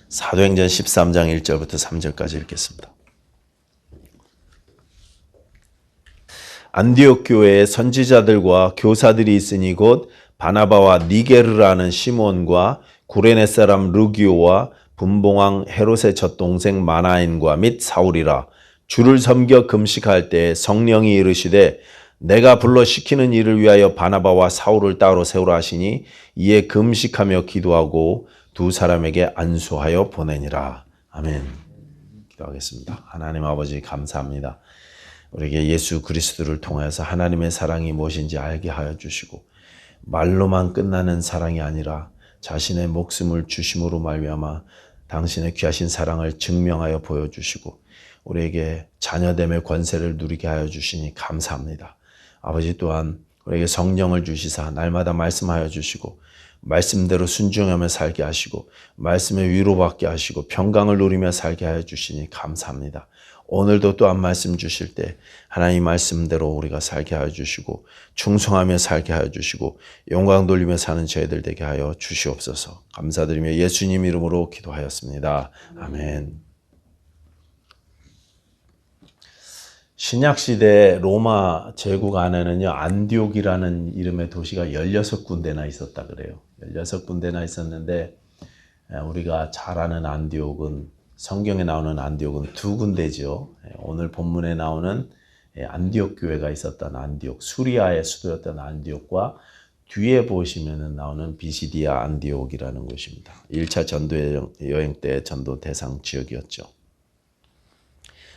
사도행전 13장 1절부터 3절까지 읽겠습니다. 안디옥 교회에 선지자들과 교사들이 있으니 곧 바나바와 니게르라는 시몬과 구레네 사람 루기오와 분봉왕 헤롯의 젖동생 마나엔과 및 사울이라. 주를 섬겨 금식할 때 성령이 이르시되 내가 불러 시키는 일을 위하여 바나바와 사울을 따로 세우라 하시니 이에 금식하며 기도하고 두 사람에게 안수하여 보내니라. 아멘. 기도하겠습니다. 하나님 아버지 감사합니다. 우리에게 예수 그리스도를 통해서 하나님의 사랑이 무엇인지 알게 하여 주시고 말로만 끝나는 사랑이 아니라 자신의 목숨을 주심으로 말미암아 당신의 귀하신 사랑을 증명하여 보여주시고 우리에게 자녀됨의 권세를 누리게 하여 주시니 감사합니다. 아버지 또한 우리에게 성령을 주시사 날마다 말씀하여 주시고 말씀대로 순종하며 살게 하시고 말씀에 위로받게 하시고 평강을 누리며 살게 하여 주시니 감사합니다. 오늘도 또한 말씀 주실 때 하나님 말씀대로 우리가 살게 하여 주시고 충성하며 살게 하여 주시고 영광 돌리며 사는 저희들 되게 하여 주시옵소서. 감사드리며 예수님 이름으로 기도하였습니다. 아멘. 신약시대 로마 제국 안에는요, 안디옥이라는 이름의 도시가 16군데나 있었다 그래요. 16군데나 있었는데 우리가 잘 아는 안디옥은, 성경에 나오는 안디옥은 2군데죠. 오늘 본문에 나오는 안디옥 교회가 있었던 안디옥, 수리아의 수도였던 안디옥과 뒤에 보시면 나오는 비시디아 안디옥이라는 곳입니다. 1차 전도 여행 때 전도 대상 지역이었죠.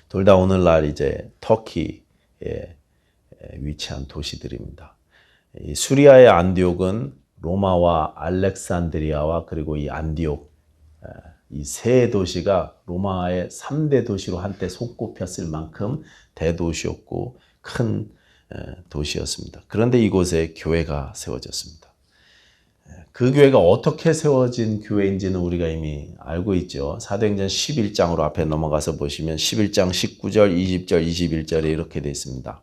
둘 다 오늘날 이제 터키에 위치한 도시들입니다. 이 수리아의 안디옥은 로마와 알렉산드리아와 그리고 이 안디옥, 이 세 도시가 로마의 3대 도시로 한때 손꼽혔을 만큼 대도시였고 큰 도시였습니다. 그런데 이곳에 교회가 세워졌습니다. 그 교회가 어떻게 세워진 교회인지는 우리가 이미 알고 있죠. 사도행전 11장으로 앞에 넘어가서 보시면 11장 19절, 20절, 21절에 이렇게 되어 있습니다.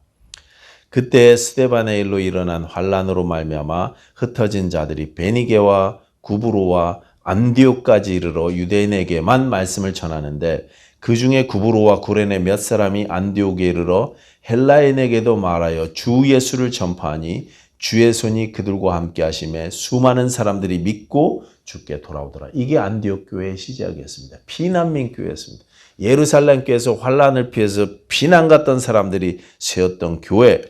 그때 스데반의 일로 일어난 환란으로 말미암아 흩어진 자들이 베니게와 구브로와 안디옥까지 이르러 유대인에게만 말씀을 전하는데 그 중에 구브로와 구레네 몇 사람이 안디옥에 이르러 헬라인에게도 말하여 주 예수를 전파하니 주의 손이 그들과 함께 하심에 수많은 사람들이 믿고 주께 돌아오더라. 이게 안디옥 교회의 시작이었습니다. 피난민 교회였습니다. 예루살렘 교회에서 환란을 피해서 피난 갔던 사람들이 세웠던 교회,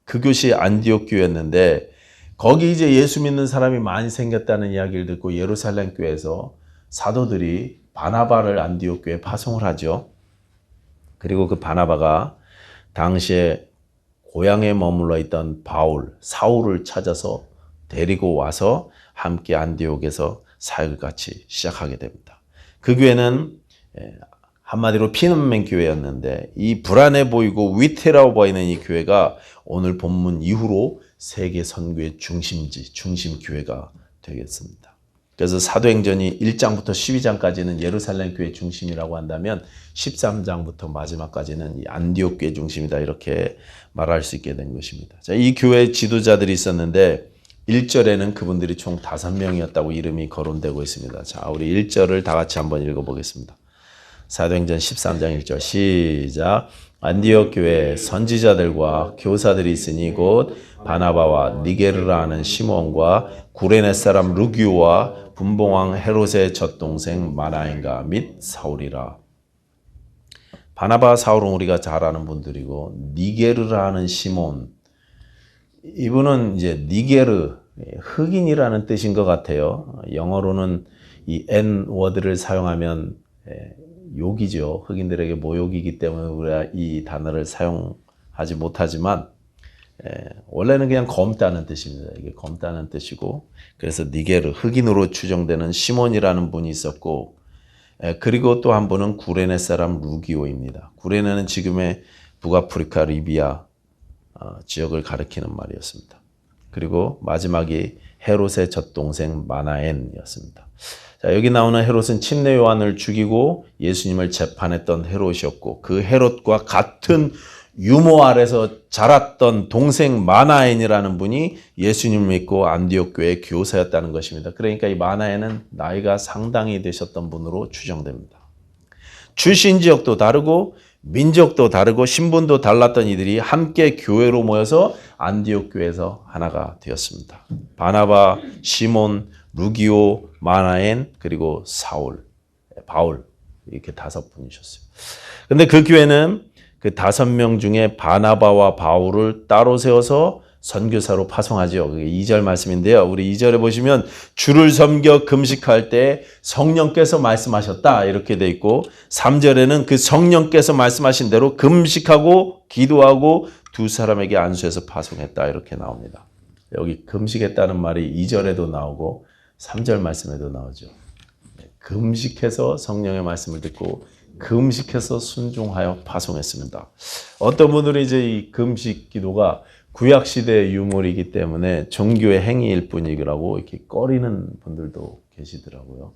그것이 안디옥 교회였는데 거기 이제 예수 믿는 사람이 많이 생겼다는 이야기를 듣고 예루살렘 교회에서 사도들이 바나바를 안디옥 교회에 파송을 하죠. 그리고 그 바나바가 당시에 고향에 머물러 있던 바울, 사울을 찾아서 데리고 와서 함께 안디옥에서 사역을 같이 시작하게 됩니다. 그 교회는 한마디로 피난민 교회였는데 이 불안해 보이고 위태로워 보이는 이 교회가 오늘 본문 이후로 세계 선교의 중심지, 중심 교회가 되겠습니다. 그래서 사도행전이 1장부터 12장까지는 예루살렘 교회 중심이라고 한다면 13장부터 마지막까지는 이 안디옥 교회 중심이다, 이렇게 말할 수 있게 된 것입니다. 자, 이 교회 지도자들이 있었는데 1절에는 그분들이 총 5명이었다고 이름이 거론되고 있습니다. 자, 우리 1절을 다 같이 한번 읽어보겠습니다. 사도행전 13장 1절 시작. 안디옥 교회에 선지자들과 교사들이 있으니 곧 바나바와 니게르라 하는 시몬과 구레네 사람 루기오와 분봉왕 헤롯의 젖동생 마나엔과 및 사울이라. 바나바, 사울은 우리가 잘 아는 분들이고 니게르라 하는 시몬, 이분은 이제 니게르, 흑인이라는 뜻인 것 같아요. 영어로는 이 N워드를 사용하면 욕이죠. 흑인들에게 모욕이기 때문에 우리가 이 단어를 사용하지 못하지만 원래는 그냥 검다는 뜻입니다. 이게 검다는 뜻이고, 그래서 니게르, 흑인으로 추정되는 시몬이라는 분이 있었고, 그리고 또 한 분은 구레네 사람 루기오입니다. 구레네는 지금의 북아프리카 리비아 지역을 가리키는 말이었습니다. 그리고 마지막이 헤롯의 젖동생 마나엔이었습니다. 자, 여기 나오는 헤롯은 침례 요한을 죽이고 예수님을 재판했던 헤롯이었고, 그 헤롯과 같은 유모 아래서 자랐던 동생 마나엔이라는 분이 예수님을 믿고 안디옥 교회 교사였다는 것입니다. 그러니까 이 마나엔은 나이가 상당히 되셨던 분으로 추정됩니다. 출신 지역도 다르고 민족도 다르고 신분도 달랐던 이들이 함께 교회로 모여서 안디옥 교회에서 하나가 되었습니다. 바나바, 시몬, 루기오, 마나엔, 그리고 바울 이렇게 5분이셨어요. 근데 그 교회는 그 5명 중에 바나바와 바울을 따로 세워서 선교사로 파송하죠. 그게 2절 말씀인데요. 우리 2절에 보시면 주를 섬겨 금식할 때 성령께서 말씀하셨다 이렇게 돼 있고 3절에는 그 성령께서 말씀하신 대로 금식하고 기도하고 2사람에게 안수해서 파송했다 이렇게 나옵니다. 여기 금식했다는 말이 2절에도 나오고 3절 말씀에도 나오죠. 금식해서 성령의 말씀을 듣고 금식해서 순종하여 파송했습니다. 어떤 분들은 이제 이 금식 기도가 구약시대의 유물이기 때문에 종교의 행위일 뿐이라고 이렇게 꺼리는 분들도 계시더라고요.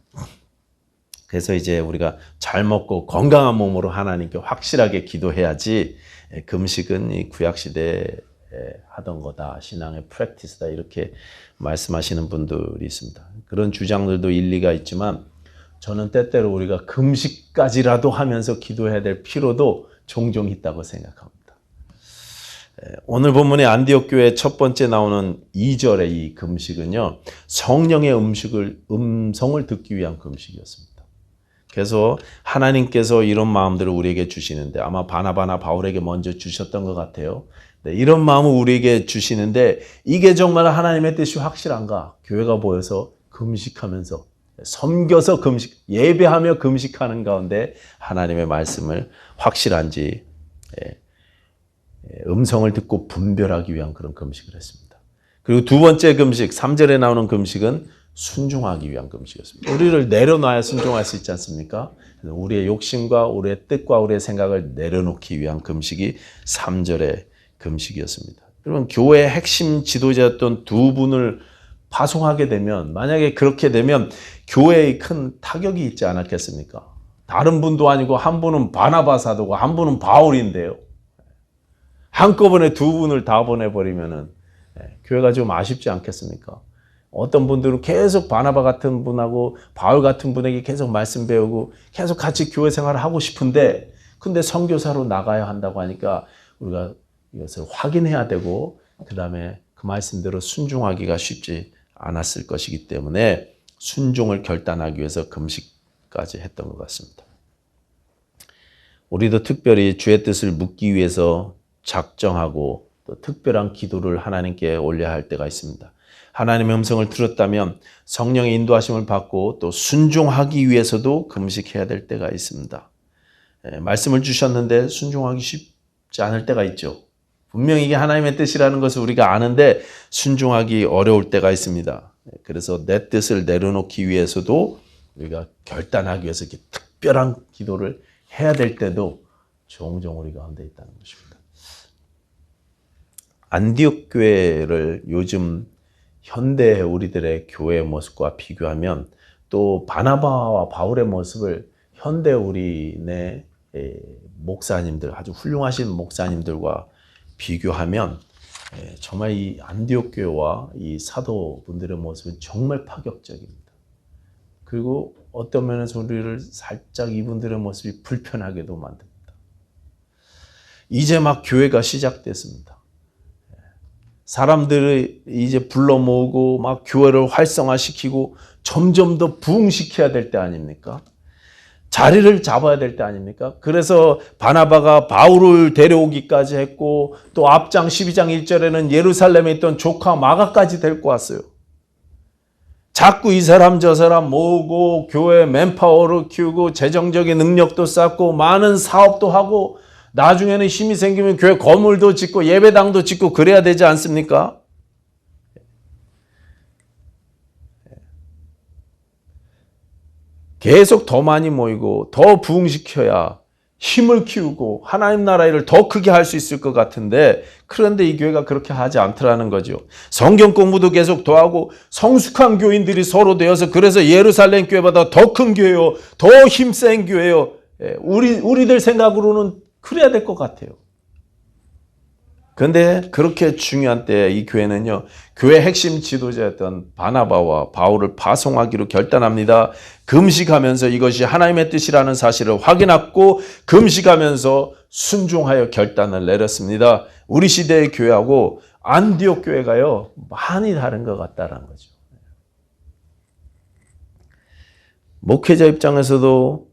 그래서 이제 우리가 잘 먹고 건강한 몸으로 하나님께 확실하게 기도해야지 금식은 이 구약시대에 하던 거다. 신앙의 프랙티스다. 이렇게 말씀하시는 분들이 있습니다. 그런 주장들도 일리가 있지만 저는 때때로 우리가 금식까지라도 하면서 기도해야 될 필요도 종종 있다고 생각합니다. 오늘 본문의 안디옥 교회 첫 번째 나오는 2절의 이 금식은요, 성령의 음성을 듣기 위한 금식이었습니다. 그래서 하나님께서 이런 마음들을 우리에게 주시는데 아마 바나바나 바울에게 먼저 주셨던 것 같아요. 이런 마음을 우리에게 주시는데 이게 정말 하나님의 뜻이 확실한가? 교회가 모여서 금식하면서 섬겨서 예배하며 금식하는 가운데 하나님의 말씀을 확실한지 음성을 듣고 분별하기 위한 그런 금식을 했습니다. 그리고 두 번째 금식, 3절에 나오는 금식은 순종하기 위한 금식이었습니다. 우리를 내려놔야 순종할 수 있지 않습니까? 우리의 욕심과 우리의 뜻과 우리의 생각을 내려놓기 위한 금식이 3절의 금식이었습니다. 여러분, 교회의 핵심 지도자였던 두 분을 파송하게 되면, 만약에 그렇게 되면 교회에 큰 타격이 있지 않았겠습니까? 다른 분도 아니고 한 분은 바나바 사도고 한 분은 바울인데요. 한꺼번에 두 분을 다 보내버리면은 교회가 좀 아쉽지 않겠습니까? 어떤 분들은 계속 바나바 같은 분하고 바울 같은 분에게 계속 말씀 배우고 계속 같이 교회 생활을 하고 싶은데 근데 선교사로 나가야 한다고 하니까 우리가 이것을 확인해야 되고 그 다음에 그 말씀대로 순종하기가 쉽지 않았을 것이기 때문에 순종을 결단하기 위해서 금식까지 했던 것 같습니다. 우리도 특별히 주의 뜻을 묻기 위해서 작정하고 또 특별한 기도를 하나님께 올려야 할 때가 있습니다. 하나님의 음성을 들었다면 성령의 인도하심을 받고 또 순종하기 위해서도 금식해야 될 때가 있습니다. 말씀을 주셨는데 순종하기 쉽지 않을 때가 있죠. 분명히 이게 하나님의 뜻이라는 것을 우리가 아는데 순종하기 어려울 때가 있습니다. 그래서 내 뜻을 내려놓기 위해서도 우리가 결단하기 위해서 이렇게 특별한 기도를 해야 될 때도 종종 우리 가운데 있다는 것입니다. 안디옥 교회를 요즘 현대 우리들의 교회의 모습과 비교하면 또 바나바와 바울의 모습을 현대 우리네 목사님들, 아주 훌륭하신 목사님들과 비교하면 정말 이 안디옥 교회와 이 사도분들의 모습은 정말 파격적입니다. 그리고 어떤 면에서 우리를 살짝 이분들의 모습이 불편하게도 만듭니다. 이제 막 교회가 시작됐습니다. 사람들을 이제 불러 모으고 막 교회를 활성화시키고 점점 더 부흥시켜야 될 때 아닙니까? 자리를 잡아야 될 때 아닙니까? 그래서 바나바가 바울을 데려오기까지 했고 또 앞장 12장 1절에는 예루살렘에 있던 조카 마가까지 데리고 왔어요. 자꾸 이 사람 저 사람 모으고 교회 맨파워를 키우고 재정적인 능력도 쌓고 많은 사업도 하고 나중에는 힘이 생기면 교회 건물도 짓고 예배당도 짓고 그래야 되지 않습니까? 계속 더 많이 모이고 더 부흥시켜야 힘을 키우고 하나님 나라 일을 더 크게 할 수 있을 것 같은데 그런데 이 교회가 그렇게 하지 않더라는 거죠. 성경 공부도 계속 더 하고 성숙한 교인들이 서로 되어서 그래서 예루살렘 교회보다 더 큰 교회요. 더 힘센 교회요. 우리들 생각으로는 그래야 될 것 같아요. 그런데 그렇게 중요한 때 이 교회는요, 교회 핵심 지도자였던 바나바와 바울을 파송하기로 결단합니다. 금식하면서 이것이 하나님의 뜻이라는 사실을 확인하고 금식하면서 순종하여 결단을 내렸습니다. 우리 시대의 교회하고 안디옥 교회가요, 많이 다른 것 같다는 거죠. 목회자 입장에서도,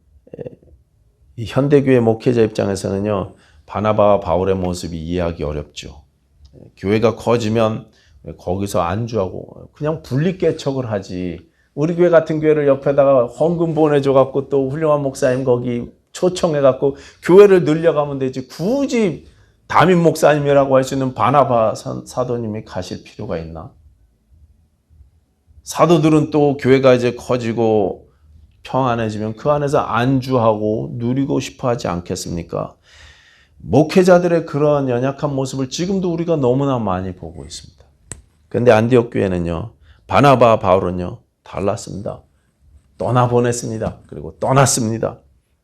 이 현대교회 목회자 입장에서는요, 바나바와 바울의 모습이 이해하기 어렵죠. 교회가 커지면 거기서 안주하고 그냥 분리개척을 하지. 우리 교회 같은 교회를 옆에다가 헌금 보내줘갖고 또 훌륭한 목사님 거기 초청해갖고 교회를 늘려가면 되지. 굳이 담임 목사님이라고 할 수 있는 바나바 사도님이 가실 필요가 있나? 사도들은 또 교회가 이제 커지고 평안해지면 그 안에서 안주하고 누리고 싶어 하지 않겠습니까? 목회자들의 그런 연약한 모습을 지금도 우리가 너무나 많이 보고 있습니다. 그런데 안디옥 교회는요, 바나바, 바울은요, 달랐습니다. 떠나보냈습니다. 그리고 떠났습니다.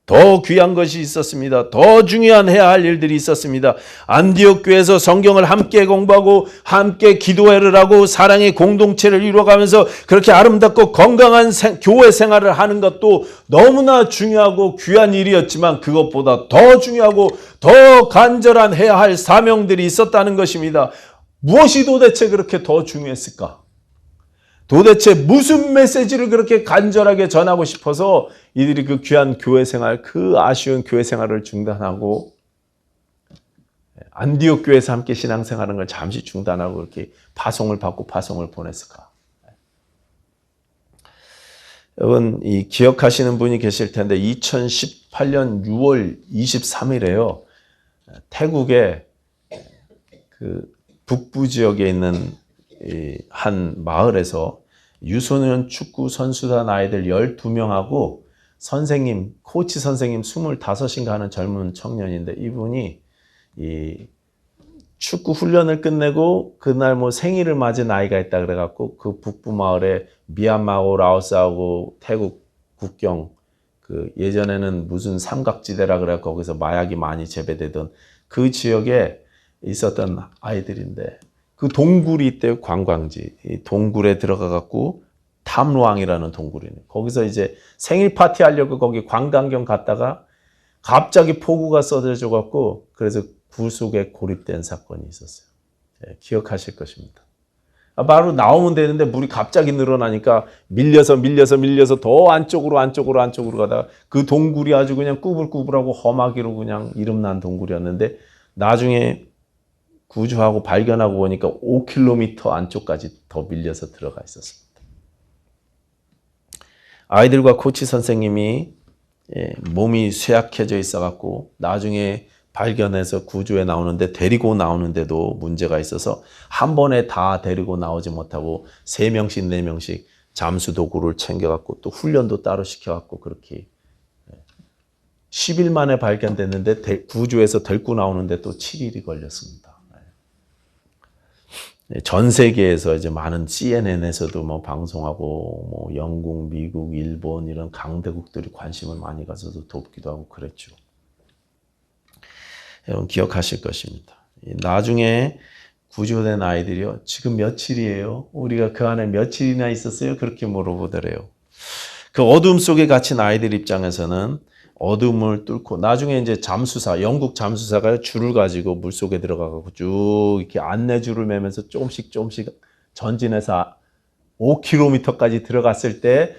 더 귀한 것이 있었습니다. 더 중요한 해야 할 일들이 있었습니다. 안디옥 교회에서 성경을 함께 공부하고 함께 기도회를 하고 사랑의 공동체를 이루어가면서 그렇게 아름답고 건강한 교회 생활을 하는 것도 너무나 중요하고 귀한 일이었지만 그것보다 더 중요하고 더 간절한 해야 할 사명들이 있었다는 것입니다. 무엇이 도대체 그렇게 더 중요했을까? 도대체 무슨 메시지를 그렇게 간절하게 전하고 싶어서 이들이 그 귀한 교회 생활, 그 아쉬운 교회 생활을 중단하고 안디옥 교회에서 함께 신앙생활하는 걸 잠시 중단하고 그렇게 파송을 받고 파송을 보냈을까? 여러분, 이 기억하시는 분이 계실 텐데 2018년 6월 23일에요. 태국의 그 북부 지역에 있는 한 마을에서 유소년 축구 선수단 아이들 12명하고 선생님, 코치 선생님 25인가 하는 젊은 청년인데 이분이 이 축구 훈련을 끝내고 그날 뭐 생일을 맞은 아이가 있다 그래갖고 그 북부 마을에 미얀마하고 라오스하고 태국 국경 그 예전에는 무슨 삼각지대라 그래 거기서 마약이 많이 재배되던 그 지역에 있었던 아이들인데 그 동굴이 있대요. 관광지. 이 동굴에 들어가 갖고 탐루앙이라는 동굴이네. 거기서 이제 생일 파티 하려고 거기 관광경 갔다가 갑자기 폭우가 쏟아져 갖고 그래서 구속에 고립된 사건이 있었어요. 네, 기억하실 것입니다. 바로 나오면 되는데 물이 갑자기 늘어나니까 밀려서 더 안쪽으로 가다가 그 동굴이 아주 그냥 꾸불꾸불하고 험하기로 그냥 이름난 동굴이었는데 나중에 구조하고 발견하고 보니까 5km 안쪽까지 더 밀려서 들어가 있었습니다. 아이들과 코치 선생님이 몸이 쇠약해져 있어갖고 나중에 발견해서 구조에 나오는데 데리고 나오는데도 문제가 있어서 한 번에 다 데리고 나오지 못하고 3명씩 4명씩 잠수 도구를 챙겨갖고 또 훈련도 따로 시켜갖고 그렇게 10일 만에 발견됐는데 구조에서 데리고 나오는데 또 7일이 걸렸습니다. 전 세계에서 이제 많은 CNN에서도 뭐 방송하고 뭐 영국, 미국, 일본 이런 강대국들이 관심을 많이 가져서 돕기도 하고 그랬죠. 여러분 기억하실 것입니다. 나중에 구조된 아이들이요. 지금 며칠이에요? 우리가 그 안에 며칠이나 있었어요? 그렇게 물어보더래요. 그 어둠 속에 갇힌 아이들 입장에서는 어둠을 뚫고 나중에 이제 잠수사, 영국 잠수사가 줄을 가지고 물속에 들어가고 쭉 이렇게 안내줄을 매면서 조금씩 전진해서 5km까지 들어갔을 때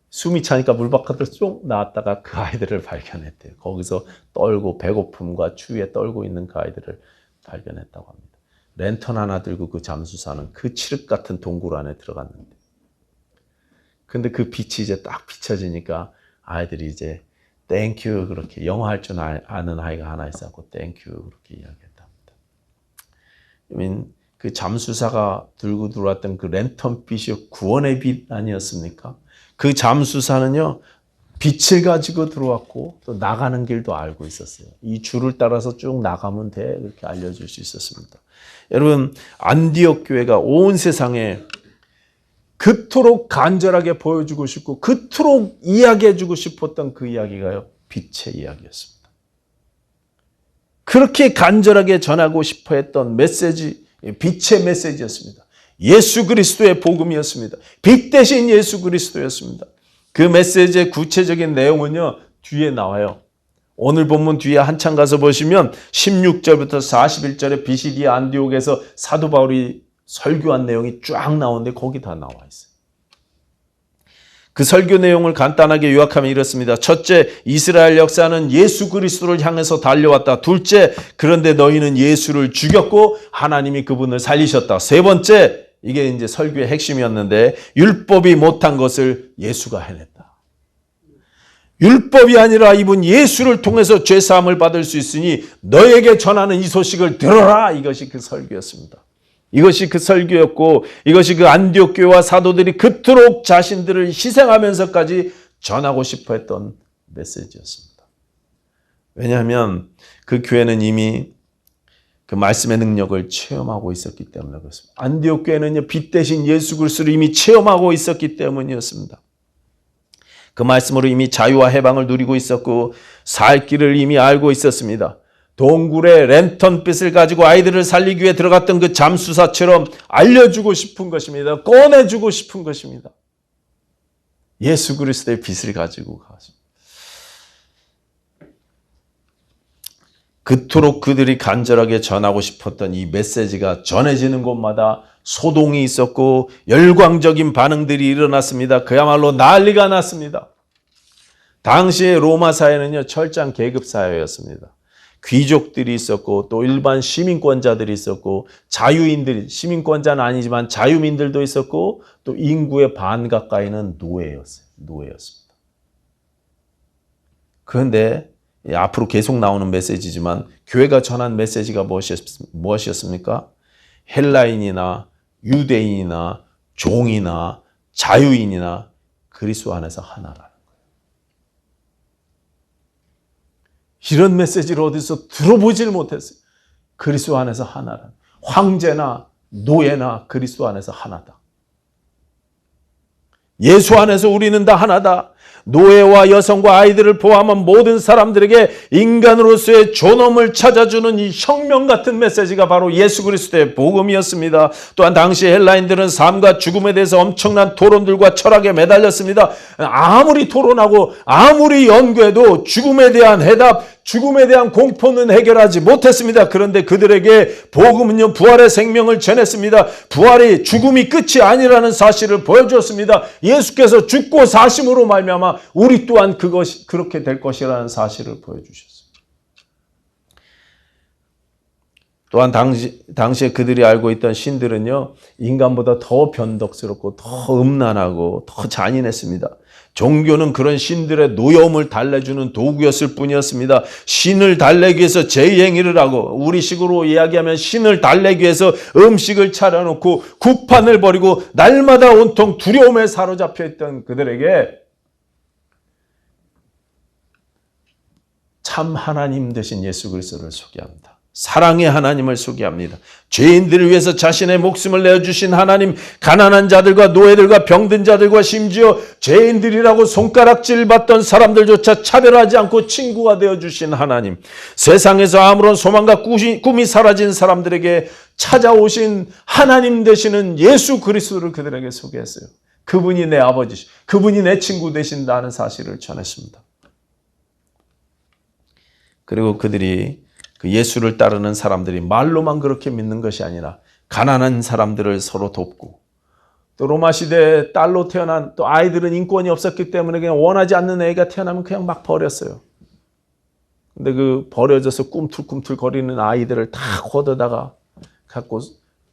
숨이 차니까 물 바깥으로 쏙 나왔다가 그 아이들을 발견했대요. 거기서 떨고 배고픔과 추위에 떨고 있는 그 아이들을 발견했다고 합니다. 랜턴 하나 들고 그 잠수사는 그 칠흑 같은 동굴 안에 들어갔는데 근데 그 빛이 이제 딱 비춰지니까 아이들이 이제 땡큐 그렇게 영어 할 줄 아는 아이가 하나 있었고 땡큐 그렇게 이야기했답니다. 그 잠수사가 들고 들어왔던 그 랜턴빛이 구원의 빛 아니었습니까? 그 잠수사는요 빛을 가지고 들어왔고 또 나가는 길도 알고 있었어요. 이 줄을 따라서 쭉 나가면 돼 그렇게 알려줄 수 있었습니다. 여러분 안디옥 교회가 온 세상에 그토록 간절하게 보여주고 싶고 그토록 이야기해주고 싶었던 그 이야기가요. 빛의 이야기였습니다. 그렇게 간절하게 전하고 싶어 했던 메시지, 빛의 메시지였습니다. 예수 그리스도의 복음이었습니다. 빛 대신 예수 그리스도였습니다. 그 메시지의 구체적인 내용은요, 뒤에 나와요. 오늘 본문 뒤에 한참 가서 보시면 16절부터 41절에 비시디아 안디옥에서 사도 바울이 설교한 내용이 쫙 나오는데 거기 다 나와 있어요. 그 설교 내용을 간단하게 요약하면 이렇습니다. 첫째, 이스라엘 역사는 예수 그리스도를 향해서 달려왔다. 둘째, 그런데 너희는 예수를 죽였고 하나님이 그분을 살리셨다. 세 번째, 이게 이제 설교의 핵심이었는데, 율법이 못한 것을 예수가 해냈다. 율법이 아니라 이분 예수를 통해서 죄사함을 받을 수 있으니 너에게 전하는 이 소식을 들어라. 이것이 그 설교였습니다. 이것이 그 설교였고, 이것이 그 안디옥 교회와 사도들이 그토록 자신들을 희생하면서까지 전하고 싶어 했던 메시지였습니다. 왜냐하면 그 교회는 이미 그 말씀의 능력을 체험하고 있었기 때문에 그렇습니다. 안디옥 교회는 빛 대신 예수 그리스도를 이미 체험하고 있었기 때문이었습니다. 그 말씀으로 이미 자유와 해방을 누리고 있었고 살 길을 이미 알고 있었습니다. 동굴에 랜턴빛을 가지고 아이들을 살리기 위해 들어갔던 그 잠수사처럼 알려주고 싶은 것입니다. 꺼내주고 싶은 것입니다. 예수 그리스도의 빛을 가지고 가서. 그토록 그들이 간절하게 전하고 싶었던 이 메시지가 전해지는 곳마다 소동이 있었고 열광적인 반응들이 일어났습니다. 그야말로 난리가 났습니다. 당시의 로마 사회는요, 철저한 계급 사회였습니다. 귀족들이 있었고 또 일반 시민권자들이 있었고 자유인들이, 시민권자는 아니지만 자유민들도 있었고 또 인구의 반 가까이는 노예였습니다. 그런데 앞으로 계속 나오는 메시지지만 교회가 전한 메시지가 무엇이었습니까? 헬라인이나 유대인이나 종이나 자유인이나 그리스도 안에서 하나라는 거예요. 이런 메시지를 어디서 들어보질 못했어요. 그리스도 안에서 하나라는, 황제나 노예나 그리스도 안에서 하나다. 예수 안에서 우리는 다 하나다. 노예와 여성과 아이들을 포함한 모든 사람들에게 인간으로서의 존엄을 찾아주는 이 혁명 같은 메시지가 바로 예수 그리스도의 복음이었습니다. 또한 당시 헬라인들은 삶과 죽음에 대해서 엄청난 토론들과 철학에 매달렸습니다. 아무리 토론하고 아무리 연구해도 죽음에 대한 해답, 죽음에 대한 공포는 해결하지 못했습니다. 그런데 그들에게 복음은요, 부활의 생명을 전했습니다. 부활이 죽음이 끝이 아니라는 사실을 보여주었습니다. 예수께서 죽고 사심으로 말미암아 우리 또한 그것이 그렇게 될 것이라는 사실을 보여주셨습니다. 또한 당시에 그들이 알고 있던 신들은요, 인간보다 더 변덕스럽고 더 음란하고 더 잔인했습니다. 종교는 그런 신들의 노여움을 달래주는 도구였을 뿐이었습니다. 신을 달래기 위해서 제행위를 하고, 우리식으로 이야기하면 신을 달래기 위해서 음식을 차려놓고 구판을 벌이고 날마다 온통 두려움에 사로잡혀 있던 그들에게 참 하나님 되신 예수 그리스도를 소개합니다. 사랑의 하나님을 소개합니다. 죄인들을 위해서 자신의 목숨을 내어주신 하나님, 가난한 자들과 노예들과 병든 자들과 심지어 죄인들이라고 손가락질 받던 사람들조차 차별하지 않고 친구가 되어주신 하나님, 세상에서 아무런 소망과 꿈이 사라진 사람들에게 찾아오신 하나님 되시는 예수 그리스도를 그들에게 소개했어요. 그분이 내 아버지시, 그분이 내 친구 되신다는 사실을 전했습니다. 그리고 그들이 그 예수를 따르는 사람들이 말로만 그렇게 믿는 것이 아니라 가난한 사람들을 서로 돕고, 또 로마 시대에 딸로 태어난 또 아이들은 인권이 없었기 때문에 그냥 원하지 않는 애가 태어나면 그냥 막 버렸어요. 근데 그 버려져서 꿈틀꿈틀 거리는 아이들을 다 걷어다가 갖고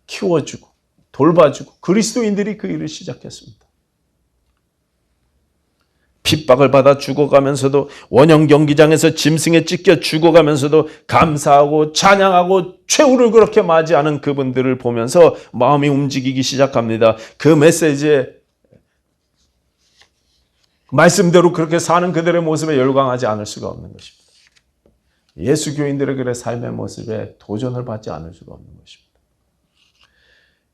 키워주고 돌봐주고 그리스도인들이 그 일을 시작했습니다. 핍박을 받아 죽어가면서도, 원형 경기장에서 짐승에 찢겨 죽어가면서도 감사하고 찬양하고 최후를 그렇게 맞이하는 그분들을 보면서 마음이 움직이기 시작합니다. 그 메시지에 말씀대로 그렇게 사는 그들의 모습에 열광하지 않을 수가 없는 것입니다. 예수 교인들의 그의 삶의 모습에 도전을 받지 않을 수가 없는 것입니다.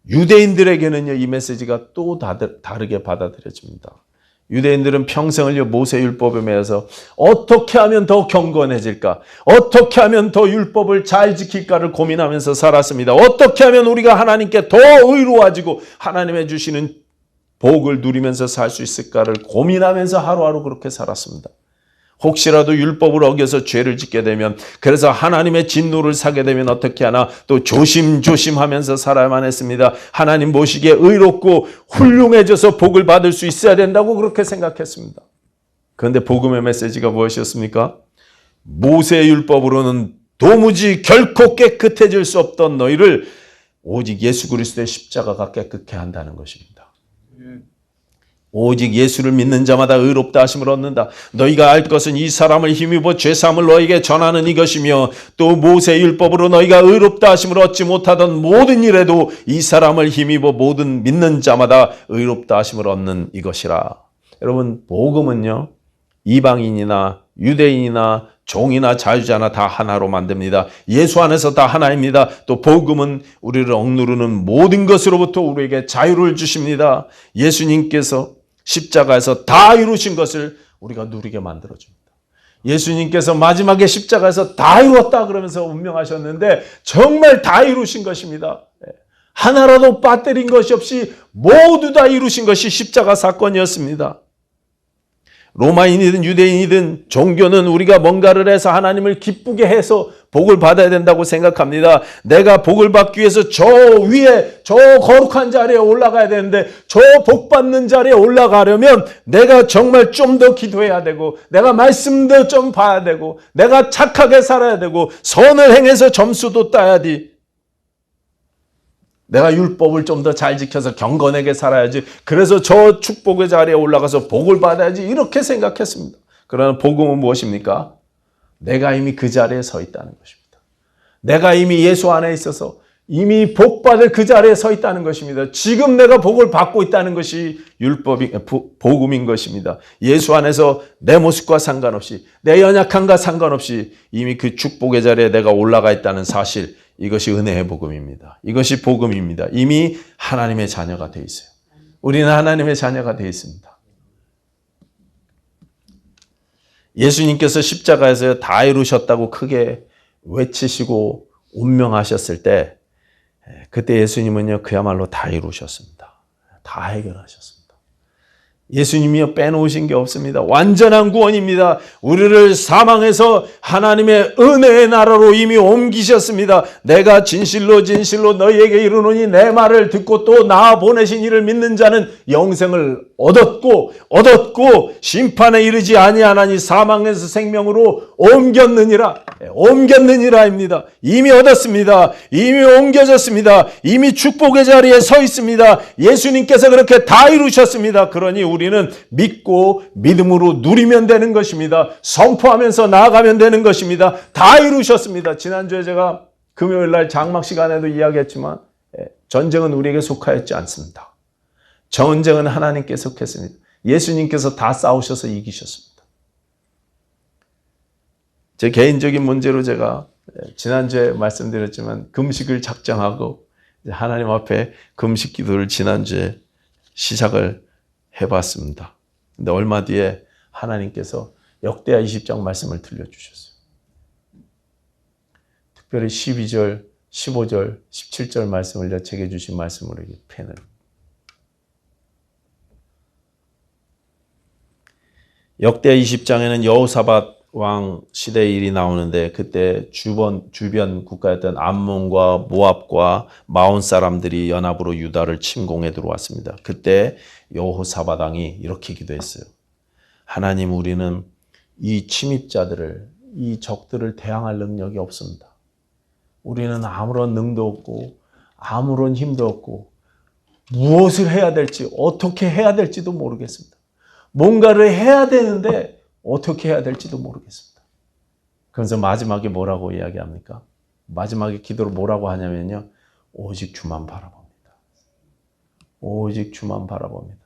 유대인들에게는요, 이 메시지가 또 다르게 받아들여집니다. 유대인들은 평생을 모세 율법에 매여서 어떻게 하면 더 경건해질까? 어떻게 하면 더 율법을 잘 지킬까를 고민하면서 살았습니다. 어떻게 하면 우리가 하나님께 더 의로워지고 하나님의 주시는 복을 누리면서 살 수 있을까를 고민하면서 하루하루 그렇게 살았습니다. 혹시라도 율법을 어겨서 죄를 짓게 되면, 그래서 하나님의 진노를 사게 되면 어떻게 하나, 또 조심조심하면서 살아야만 했습니다. 하나님 보시기에 의롭고 훌륭해져서 복을 받을 수 있어야 된다고 그렇게 생각했습니다. 그런데 복음의 메시지가 무엇이었습니까? 모세의 율법으로는 도무지 결코 깨끗해질 수 없던 너희를 오직 예수 그리스도의 십자가가 깨끗게 한다는 것입니다. 오직 예수를 믿는 자마다 의롭다 하심을 얻는다. 너희가 알 것은 이 사람을 힘입어 죄사함을 너희에게 전하는 이것이며, 또 모세의 율법으로 너희가 의롭다 하심을 얻지 못하던 모든 일에도 이 사람을 힘입어 모든 믿는 자마다 의롭다 하심을 얻는 이것이라. 여러분, 복음은요, 이방인이나 유대인이나 종이나 자유자나 다 하나로 만듭니다. 예수 안에서 다 하나입니다. 또 복음은 우리를 억누르는 모든 것으로부터 우리에게 자유를 주십니다. 예수님께서 십자가에서 다 이루신 것을 우리가 누리게 만들어줍니다. 예수님께서 마지막에 십자가에서 다 이루었다 그러면서 운명하셨는데 정말 다 이루신 것입니다. 하나라도 빠뜨린 것이 없이 모두 다 이루신 것이 십자가 사건이었습니다. 로마인이든 유대인이든 종교는 우리가 뭔가를 해서 하나님을 기쁘게 해서 복을 받아야 된다고 생각합니다. 내가 복을 받기 위해서 저 위에 저 거룩한 자리에 올라가야 되는데, 저 복 받는 자리에 올라가려면 내가 정말 좀 더 기도해야 되고, 내가 말씀도 좀 봐야 되고, 내가 착하게 살아야 되고, 선을 행해서 점수도 따야지. 내가 율법을 좀 더 잘 지켜서 경건하게 살아야지. 그래서 저 축복의 자리에 올라가서 복을 받아야지. 이렇게 생각했습니다. 그러나 복음은 무엇입니까? 내가 이미 그 자리에 서 있다는 것입니다. 내가 이미 예수 안에 있어서 이미 복받을 그 자리에 서 있다는 것입니다. 지금 내가 복을 받고 있다는 것이 복음인 것입니다. 예수 안에서 내 모습과 상관없이, 내 연약함과 상관없이 이미 그 축복의 자리에 내가 올라가 있다는 사실, 이것이 은혜의 복음입니다. 이것이 복음입니다. 이미 하나님의 자녀가 되어 있어요. 우리는 하나님의 자녀가 되어 있습니다. 예수님께서 십자가에서 다 이루셨다고 크게 외치시고 운명하셨을 때, 그때 예수님은요, 그야말로 다 이루셨습니다. 다 해결하셨습니다. 예수님이요, 빼놓으신 게 없습니다. 완전한 구원입니다. 우리를 사망에서 하나님의 은혜의 나라로 이미 옮기셨습니다. 내가 진실로 진실로 너희에게 이르노니 내 말을 듣고 또 나 보내신 이를 믿는 자는 영생을 얻었고 심판에 이르지 아니하나니 사망에서 생명으로 옮겼느니라입니다. 이미 얻었습니다. 이미 옮겨졌습니다. 이미 축복의 자리에 서 있습니다. 예수님께서 그렇게 다 이루셨습니다. 그러니 우리는 믿고 믿음으로 누리면 되는 것입니다. 선포하면서 나아가면 되는 것입니다. 다 이루셨습니다. 지난주에 제가 금요일 날 장막 시간에도 이야기했지만, 전쟁은 우리에게 속하였지 않습니다. 전쟁은 하나님께 속했습니다. 예수님께서 다 싸우셔서 이기셨습니다. 제 개인적인 문제로 제가 지난주에 말씀드렸지만 금식을 작정하고 하나님 앞에 금식 기도를 지난주에 시작을 해봤습니다. 근데 얼마 뒤에 하나님께서 역대하 20장 말씀을 들려주셨어요. 특별히 12절, 15절, 17절 말씀을 제게 주신 말씀으로 펜을. 역대하 20장에는 여호사밧 왕 시대의 일이 나오는데, 그때 주변 국가였던 암몬과 모압과 마온 사람들이 연합으로 유다를 침공해 들어왔습니다. 그때 여호사밧 왕이 이렇게 기도했어요. 하나님, 우리는 이 침입자들을, 이 적들을 대항할 능력이 없습니다. 우리는 아무런 능도 없고 아무런 힘도 없고 무엇을 해야 될지, 어떻게 해야 될지도 모르겠습니다. 뭔가를 해야 되는데 어떻게 해야 될지도 모르겠습니다. 그래서 마지막에 뭐라고 이야기합니까? 마지막에 기도를 뭐라고 하냐면요, 오직 주만 바라봅니다. 오직 주만 바라봅니다.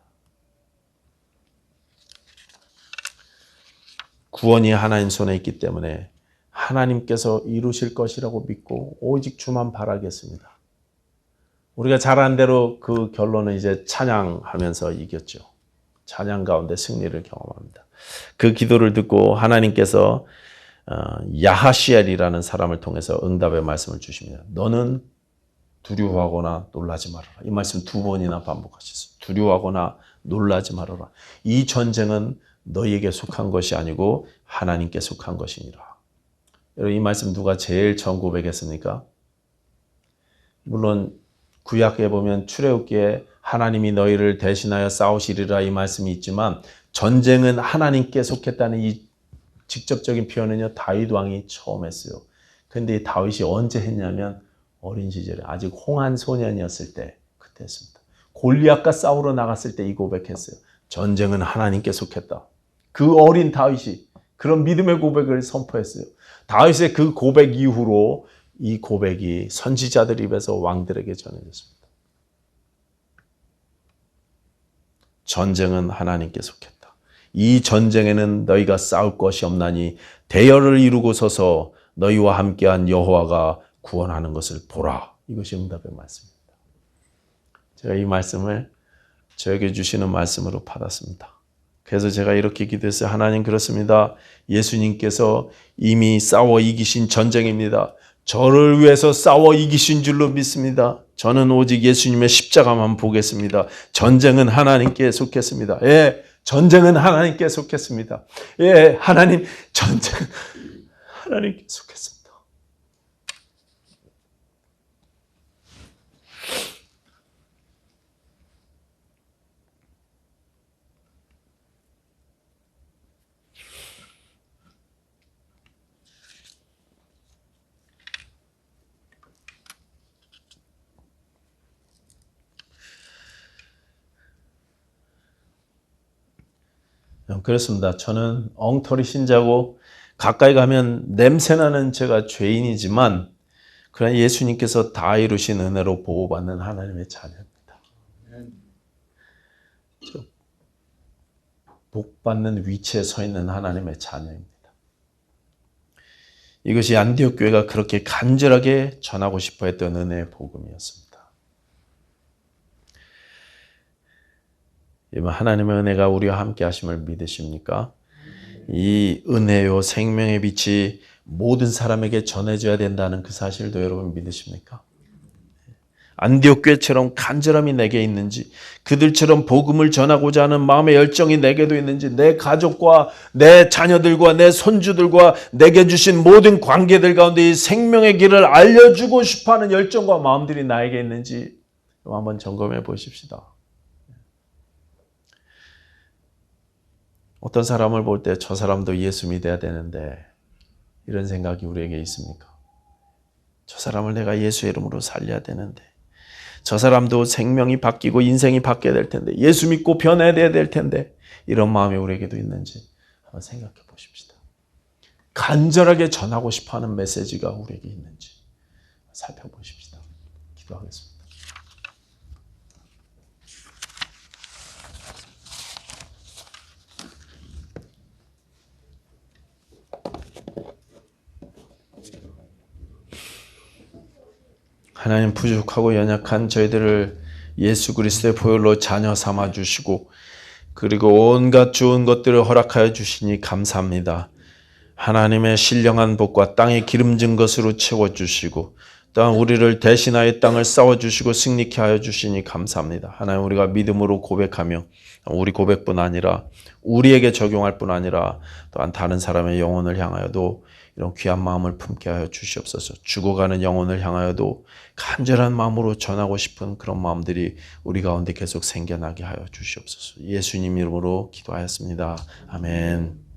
구원이 하나님 손에 있기 때문에 하나님께서 이루실 것이라고 믿고 오직 주만 바라겠습니다. 우리가 잘한 대로 그 결론은 이제 찬양하면서 이겼죠. 찬양 가운데 승리를 경험합니다. 그 기도를 듣고 하나님께서 야하시엘이라는 사람을 통해서 응답의 말씀을 주십니다. 너는 두려워하거나 놀라지 말아라. 이 말씀 2번이나 반복하셨어요. 두려워하거나 놀라지 말아라. 이 전쟁은 너희에게 속한 것이 아니고 하나님께 속한 것이니라. 여러분, 이 말씀 누가 제일 처음 고백했습니까? 물론 구약에 보면 출애굽기에 하나님이 너희를 대신하여 싸우시리라 이 말씀이 있지만 전쟁은 하나님께 속했다는 이 직접적인 표현은요, 다윗 왕이 처음 했어요. 그런데 이 다윗이 언제 했냐면 어린 시절에 아직 홍한 소년이었을 때 그때 했습니다. 골리앗과 싸우러 나갔을 때 이 고백했어요. 전쟁은 하나님께 속했다. 그 어린 다윗이 그런 믿음의 고백을 선포했어요. 다윗의 그 고백 이후로 이 고백이 선지자들 입에서 왕들에게 전해졌습니다. 전쟁은 하나님께 속했다. 이 전쟁에는 너희가 싸울 것이 없나니 대열을 이루고 서서 너희와 함께한 여호와가 구원하는 것을 보라. 이것이 응답의 말씀입니다. 제가 이 말씀을 저에게 주시는 말씀으로 받았습니다. 그래서 제가 이렇게 기도했어요. 하나님, 그렇습니다. 예수님께서 이미 싸워 이기신 전쟁입니다. 저를 위해서 싸워 이기신 줄로 믿습니다. 저는 오직 예수님의 십자가만 보겠습니다. 전쟁은 하나님께 속했습니다. 예, 전쟁은 하나님께 속했습니다. 예, 하나님, 전쟁은 하나님께 속했습니다. 그렇습니다. 저는 엉터리 신자고 가까이 가면 냄새나는 제가 죄인이지만 그러나 예수님께서 다 이루신 은혜로 보호받는 하나님의 자녀입니다. 복받는 위치에 서 있는 하나님의 자녀입니다. 이것이 안디옥 교회가 그렇게 간절하게 전하고 싶어 했던 은혜의 복음이었습니다. 하나님의 은혜가 우리와 함께 하심을 믿으십니까? 이 은혜요 생명의 빛이 모든 사람에게 전해져야 된다는 그 사실도 여러분 믿으십니까? 안디옥 교회처럼 간절함이 내게 있는지, 그들처럼 복음을 전하고자 하는 마음의 열정이 내게도 있는지, 내 가족과 내 자녀들과 내 손주들과 내게 주신 모든 관계들 가운데 이 생명의 길을 알려주고 싶어하는 열정과 마음들이 나에게 있는지 한번 점검해 보십시다. 어떤 사람을 볼 때 저 사람도 예수 믿어야 되는데 이런 생각이 우리에게 있습니까? 저 사람을 내가 예수의 이름으로 살려야 되는데, 저 사람도 생명이 바뀌고 인생이 바뀌어야 될 텐데, 예수 믿고 변해야 될 텐데, 이런 마음이 우리에게도 있는지 한번 생각해 보십시다. 간절하게 전하고 싶어하는 메시지가 우리에게 있는지 살펴보십시다. 기도하겠습니다. 하나님, 부족하고 연약한 저희들을 예수 그리스도의 보혈로 자녀 삼아 주시고 그리고 온갖 좋은 것들을 허락하여 주시니 감사합니다. 하나님의 신령한 복과 땅에 기름진 것으로 채워주시고 또한 우리를 대신하여 땅을 싸워주시고 승리케 하여 주시니 감사합니다. 하나님, 우리가 믿음으로 고백하며 우리 고백뿐 아니라 우리에게 적용할 뿐 아니라 또한 다른 사람의 영혼을 향하여도 이런 귀한 마음을 품게 하여 주시옵소서. 죽어가는 영혼을 향하여도 간절한 마음으로 전하고 싶은 그런 마음들이 우리 가운데 계속 생겨나게 하여 주시옵소서. 예수님 이름으로 기도하였습니다. 아멘.